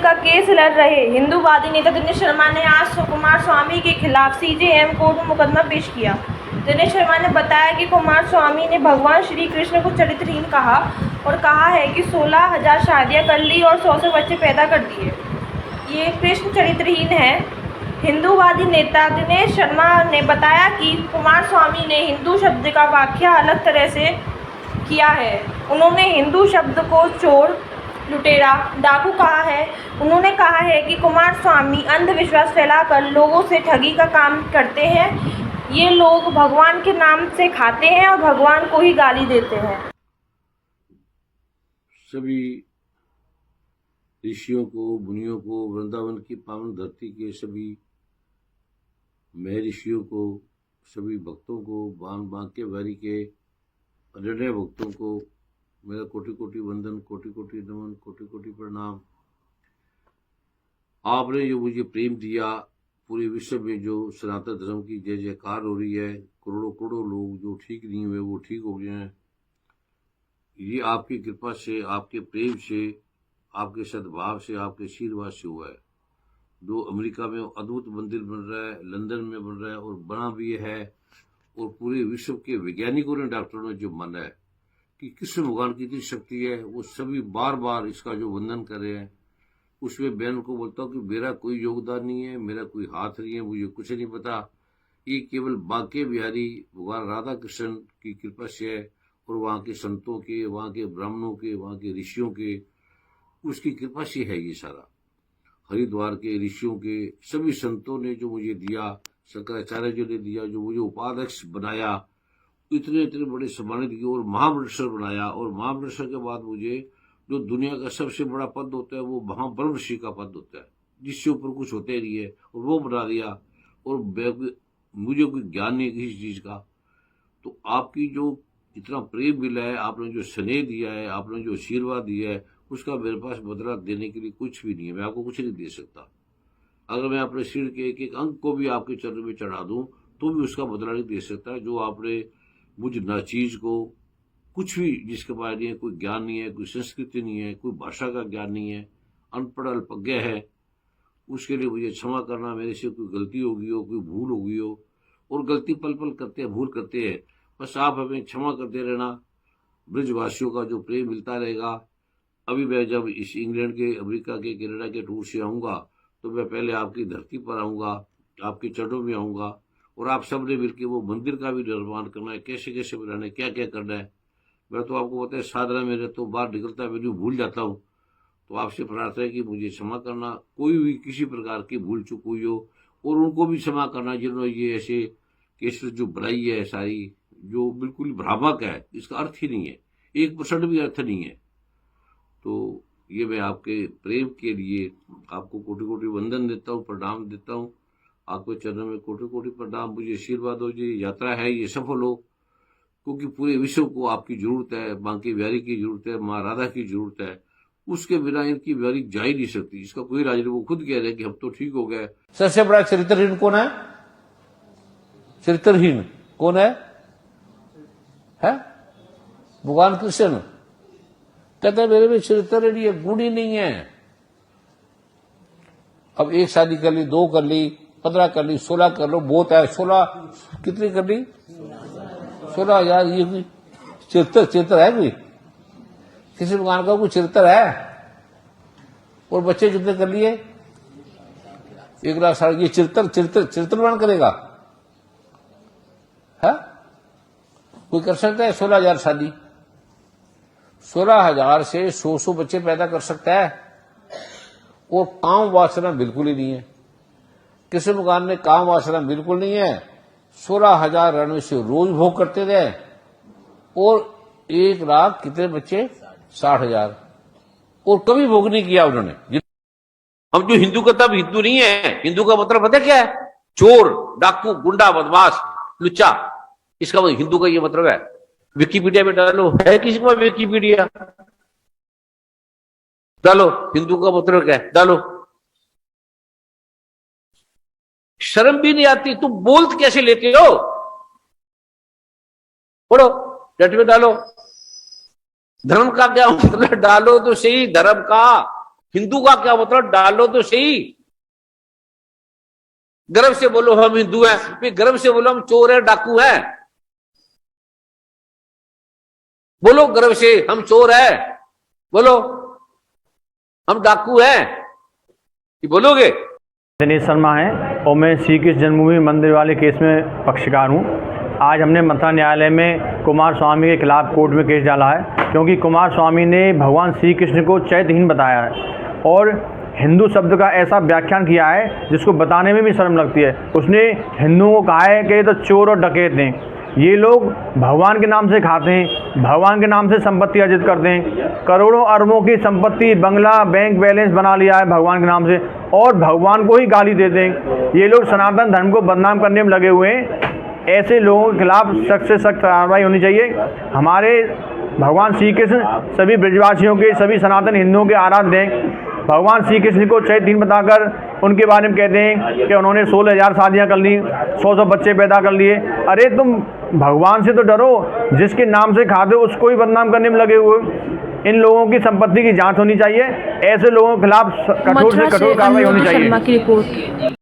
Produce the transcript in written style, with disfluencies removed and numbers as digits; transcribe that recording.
का केस लड़ रहे हिंदूवादी नेता दिनेश शर्मा ने आज कुमार स्वामी के खिलाफ सीजेएम कोर्ट में मुकदमा पेश किया। दिनेश शर्मा ने बताया कि कुमार स्वामी ने भगवान श्री कृष्ण को चरित्रहीन कहा और कहा है कि 16,000 शादियां कर ली और 100 से बच्चे पैदा कर दिए। ये कृष्ण चरित्रहीन है। हिंदूवादी नेता दिनेश शर्मा ने बताया कि कुमार स्वामी ने हिंदू शब्द का व्याख्या अलग तरह से किया है। उन्होंने हिंदू शब्द को चोर, लुटेरा, डाकू कहा है। उन्होंने कहा है कि कुमार स्वामी अंधविश्वास फैलाकर लोगों से ठगी का काम करते हैं। ये लोग भगवान के नाम से खाते हैं और भगवान को ही गाली देते हैं। सभी ऋषियों को, मुनियों को, वृंदावन की पावन धरती के सभी महर्षियों को, सभी भक्तों को, बांके बिहारी के अनन्य भक्तों को मेरा कोटि कोटि वंदन, कोटि कोटि नमन, कोटि कोटि प्रणाम। आपने जो मुझे प्रेम दिया, पूरे विश्व में जो सनातन धर्म की जय जयकार हो रही है, करोड़ों करोड़ों लोग जो ठीक नहीं हुए वो ठीक हो गए हैं, ये आपकी कृपा से, आपके प्रेम से, आपके सद्भाव से, आपके आशीर्वाद से हुआ है। जो अमेरिका में अद्भुत मंदिर बन रहा है, लंदन में बन रहा है और बना भी है, और पूरे विश्व के वैज्ञानिकों ने, डॉक्टरों ने जो माना है कि कृष्ण भगवान की इतनी शक्ति है, वो सभी बार बार इसका जो वंदन कर रहे हैं। उसमें बहन को बोलता हूँ कि मेरा कोई योगदान नहीं है, मेरा कोई हाथ नहीं है, मुझे कुछ नहीं पता। ये केवल बांके बिहारी भगवान राधा कृष्ण की कृपा से है, और वहाँ के संतों के, वहाँ के ब्राह्मणों के, वहाँ के ऋषियों के, उसकी कृपा से है ये सारा। हरिद्वार के ऋषियों के सभी संतों ने जो मुझे दिया, शंकराचार्य जी ने दिया, जो मुझे उपाध्यक्ष बनाया, इतने इतने बड़े सम्मानित किए और महामंडलेश्वर बनाया। और महामंडलेश्वर के बाद मुझे जो दुनिया का सबसे बड़ा पद होता है वो महाब्रह्म ऋषि का पद होता है, जिससे ऊपर कुछ होते नहीं है, और वो बना दिया। और मुझे कोई ज्ञान नहीं किसी चीज का। तो आपकी जो इतना प्रेम मिला है, आपने जो स्नेह दिया है, आपने जो आशीर्वाद दिया है, उसका मेरे पास बदला देने के लिए कुछ भी नहीं है। मैं आपको कुछ नहीं दे सकता। अगर मैं अपने शरीर के एक एक अंग को भी आपके चरणों में चढ़ा दूं तो भी उसका बदला नहीं दे सकता। जो आपने मुझ नाचीज को, कुछ भी जिसके बारे में कोई ज्ञान नहीं है, कोई संस्कृति नहीं है, कोई भाषा का ज्ञान नहीं है, अनपढ़ अल्पज्ञ है, उसके लिए मुझे क्षमा करना। मेरे से कोई गलती हो गई हो, कोई भूल हो गई हो, और गलती पल पल करते हैं, भूल करते हैं, बस आप हमें क्षमा करते रहना। ब्रजवासियों का जो प्रेम मिलता रहेगा। अभी मैं जब इस इंग्लैंड के, अमेरिका के, कनाडा के टूर से आऊँगा तो मैं पहले आपकी धरती पर आऊँगा, आपके चरणों में आऊँगा, और आप सब ने मिलकर वो मंदिर का भी निर्माण करना है, कैसे कैसे बनाना है, क्या क्या करना है। मैं तो आपको पता है, साधना मेरे तो बाहर निकलता है, मैं भूल जाता हूँ। तो आपसे प्रार्थना है कि मुझे क्षमा करना, कोई भी किसी प्रकार की भूल चूक हुई हो, और उनको भी क्षमा करना जिन्होंने ये ऐसे केस जो बनाई है सारी, जो बिल्कुल भ्रामक है, इसका अर्थ ही नहीं है, 1% भी अर्थ नहीं है। तो ये मैं आपके प्रेम के लिए आपको कोटि कोटि वंदन देता हूँ, प्रणाम देता हूँ। आपके चरणों में कोटि कोटि प्रणाम। मुझे आशीर्वाद हो, ये यात्रा है ये सफल हो, क्योंकि पूरे विश्व को आपकी जरूरत है, बांके बिहारी की जरूरत है, माँ राधा की जरूरत है। उसके बिना इनकी बिहारी जा ही नहीं सकती। इसका कोई राज नहीं। वो खुद कह रहे हैं कि हम तो ठीक हो गए। सबसे बड़ा चरित्रहीन कौन है? चरित्रहीन कौन है? भगवान कृष्ण कहते हैं मेरे में चरित्र नहीं है, गुण ही नहीं है। अब एक शादी कर ली, 2 कर ली, 15 कर ली, 16 कर लो, बहुत है। 16 कितनी कर ली? 16,000। ये कोई चरित्र है? कोई किसी भगवान का कोई चरित्र है? और बच्चे कितने कर लिए? 1 लाख 60। ये चरित्र बन करेगा? है कोई कर सकता है? 16,000 शादी, 16,000 से 100 बच्चे पैदा कर सकता है। और काम वासना बिल्कुल ही नहीं है। किसी भगवान ने काम वासना बिल्कुल नहीं है। 16,000 रण से रोज भोग करते थे, और 1 लाख कितने बच्चे? 60,000। और कभी भोग नहीं किया उन्होंने। हम जो हिंदू का, तब हिंदू नहीं है। हिंदू का मतलब पता क्या है? चोर, डाकू, गुंडा, बदमाश, लुच्चा। इसका मतलब हिंदू का ये मतलब है। विकिपीडिया में डालो, है किसी को विकिपीडिया? डालो हिंदू का मतलब क्या है, डालो। शर्म भी नहीं आती? तुम बोल कैसे लेते हो? पढ़ो, नेट में डालो। धर्म का क्या मतलब, डालो तो सही। धर्म का हिंदू का क्या मतलब डालो तो सही। गर्व से बोलो हम हिंदू हैं, फिर गर्व से बोलो हम चोर है डाकू हैं। बोलो गर्व से हम चोर है, बोलो हम डाकू हैं, ये बोलोगे। दिनेश शर्मा है और मैं श्री कृष्ण जन्मभूमि मंदिर वाले केस में पक्षकार हूँ। आज हमने मथुरा न्यायालय में कुमार स्वामी के खिलाफ कोर्ट में केस डाला है, क्योंकि कुमार स्वामी ने भगवान श्री कृष्ण को चैत्यहीन बताया है और हिंदू शब्द का ऐसा व्याख्यान किया है जिसको बताने में भी शर्म लगती है। उसने हिंदुओं को कहा है कि ये तो चोर और डकैत हैं, ये लोग भगवान के नाम से खाते हैं, भगवान के नाम से संपत्ति अर्जित करते हैं, करोड़ों अरबों की संपत्ति, बंगला, बैंक बैलेंस बना लिया है भगवान के नाम से और भगवान को ही गाली देते हैं। ये लोग सनातन धर्म को बदनाम करने में लगे हुए हैं। ऐसे लोगों के खिलाफ सख्त से सख्त कार्रवाई होनी चाहिए। हमारे भगवान श्री कृष्ण सभी ब्रजवासियों के, सभी सनातन हिंदुओं के आराध्य हैं। भगवान श्री कृष्ण को चैत्यहीन बताकर उनके बारे में कहते हैं कि उन्होंने 16,000 शादियां कर ली, 100 बच्चे पैदा कर लिए। अरे तुम भगवान से तो डरो, जिसके नाम से खाते हो उसको ही बदनाम करने में लगे हुए। इन लोगों की संपत्ति की जांच होनी चाहिए। ऐसे लोगों के खिलाफ कठोर से कठोर कार्रवाई होनी चाहिए। शर्मा की रिपोर्ट।